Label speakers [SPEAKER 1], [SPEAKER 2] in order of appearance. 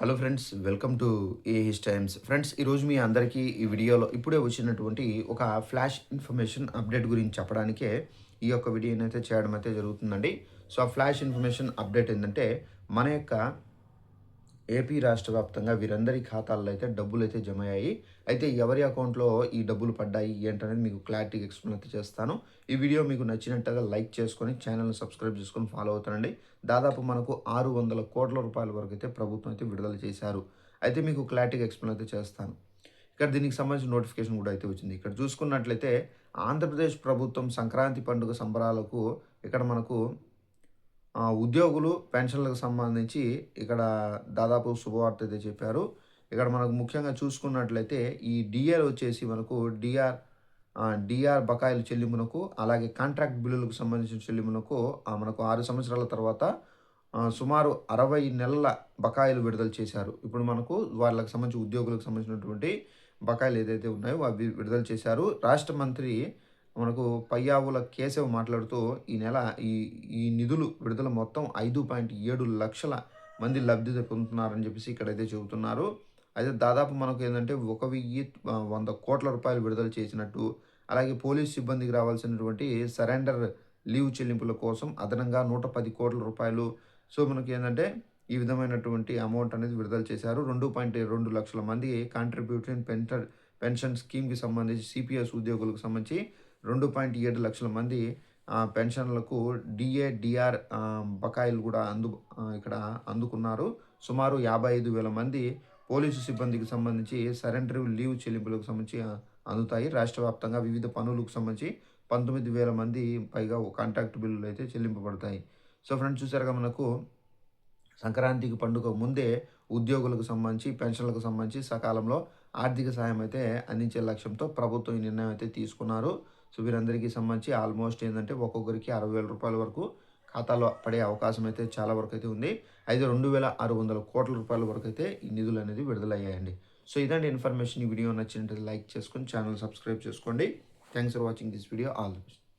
[SPEAKER 1] Hello friends, welcome to ఏహిస్ times. Friends, ఈరోజు మీ అందరికీ ఈ వీడియోలో ఇప్పుడే వచ్చినటువంటి ఒక ఫ్లాష్ ఇన్ఫర్మేషన్ అప్డేట్ గురించి చెప్పడానికే ఈ యొక్క వీడియోనైతే చేయడం అయితే జరుగుతుందండి. సో, ఆ ఫ్లాష్ ఇన్ఫర్మేషన్ అప్డేట్ ఏంటంటే మన యొక్క ఏపీ రాష్ట్ర వ్యాప్తంగా వీరందరి ఖాతాల్లో అయితే డబ్బులైతే జమ అయ్యాయి. అయితే ఎవరి అకౌంట్‌లో ఈ డబ్బులు పడ్డాయి ఏంటనేది మీకు క్లారిటీగా ఎక్స్‌ప్లెయిన్ అయితే చేస్తాను. ఈ వీడియో మీకు నచ్చినట్టుగా లైక్ చేసుకొని, ఛానెల్‌ని సబ్స్క్రైబ్ చేసుకొని ఫాలో అవుతానండి. దాదాపు మనకు 600,00,00,000 రూపాయల వరకైతే ప్రభుత్వం అయితే విడుదల చేశారు. అయితే మీకు క్లారిటీగా ఎక్స్‌ప్లెయిన్ అయితే చేస్తాను. ఇక్కడ దీనికి సంబంధించిన నోటిఫికేషన్ కూడా అయితే వచ్చింది. ఇక్కడ చూసుకున్నట్లయితే ఆంధ్రప్రదేశ్ ప్రభుత్వం సంక్రాంతి పండుగ సంబరాలకు ఇక్కడ మనకు ఉద్యోగులు, పెన్షన్‌లకు సంబంధించి ఇక్కడ దాదాపు శుభవార్త అయితే చెప్పారు. ఇక్కడ మనకు ముఖ్యంగా చూసుకున్నట్లయితే ఈ డీఆర్ వచ్చేసి మనకు డీఆర్ బకాయిల చెల్లింపునకు, అలాగే కాంట్రాక్ట్ బిల్లులకు సంబంధించిన చెల్లింపునకు మనకు 6 సంవత్సరాల తర్వాత సుమారు 60 నెలల బకాయిలు విడుదల చేశారు. ఇప్పుడు మనకు వాళ్ళకి సంబంధించి ఉద్యోగులకు సంబంధించినటువంటి బకాయిలు ఏదైతే ఉన్నాయో అవి విడుదల చేశారు. రాష్ట్ర మంత్రి మనకు పయ్యావుల కేశవ్ మాట్లాడుతూ ఈ నెల ఈ ఈ నిధులు విడుదల మొత్తం 5.7 లక్షల మంది లబ్ధి పొందుతున్నారని చెప్పేసి ఇక్కడైతే చెబుతున్నారు. అయితే దాదాపు మనకు ఏందంటే 1,100,00,00,000 రూపాయలు విడుదల చేసినట్టు, అలాగే పోలీస్ సిబ్బందికి రావాల్సినటువంటి సరెండర్ లీవ్ చెల్లింపుల కోసం అదనంగా 110,00,00,000 రూపాయలు. సో, మనకేందంటే ఈ విధమైనటువంటి అమౌంట్ అనేది విడుదల చేశారు. 2.2 లక్షల మంది కాంట్రిబ్యూటరీ పెన్షన్ స్కీమ్‌కి సంబంధించి సిపిఎస్ ఉద్యోగులకు సంబంధించి 2.7 లక్షల మంది పెన్షన్‌లకు డీఆర్ బకాయిలు కూడా ఇక్కడ అందుకున్నారు. సుమారు 55,000 మంది పోలీసు సిబ్బందికి సంబంధించి సరెండర్ లీవ్ చెల్లింపులకు సంబంధించి అందుతాయి. రాష్ట్ర వ్యాప్తంగా వివిధ పనులకు సంబంధించి 19,000 మంది పైగా కాంట్రాక్ట్ బిల్లులు అయితే చెల్లింపబడతాయి. సో, ఫ్రెండ్స్, చూసారుగా మనకు సంక్రాంతికి పండుగ ముందే ఉద్యోగులకు సంబంధించి, పెన్షన్‌లకు సంబంధించి సకాలంలో ఆర్థిక సాయం అయితే అందించే లక్ష్యంతో ప్రభుత్వం ఈ నిర్ణయం అయితే తీసుకున్నారు. సో, వీరందరికీ సంబంధించి ఆల్మోస్ట్ ఏందంటే ఒక్కొక్కరికి 60,000 రూపాయల వరకు ఖాతాలో పడే అవకాశం అయితే చాలా వరకైతే ఉంది. అయితే 2,600,00,00,000 వరకైతే ఈ నిధులనేది విడుదలయ్యాయండి. సో, ఇదండి ఇన్ఫర్మేషన్. ఈ వీడియో నచ్చినట్లయితే లైక్ చేసుకొని ఛానెల్ సబ్స్క్రైబ్ చేసుకోండి. Thanks for watching this video. All the best.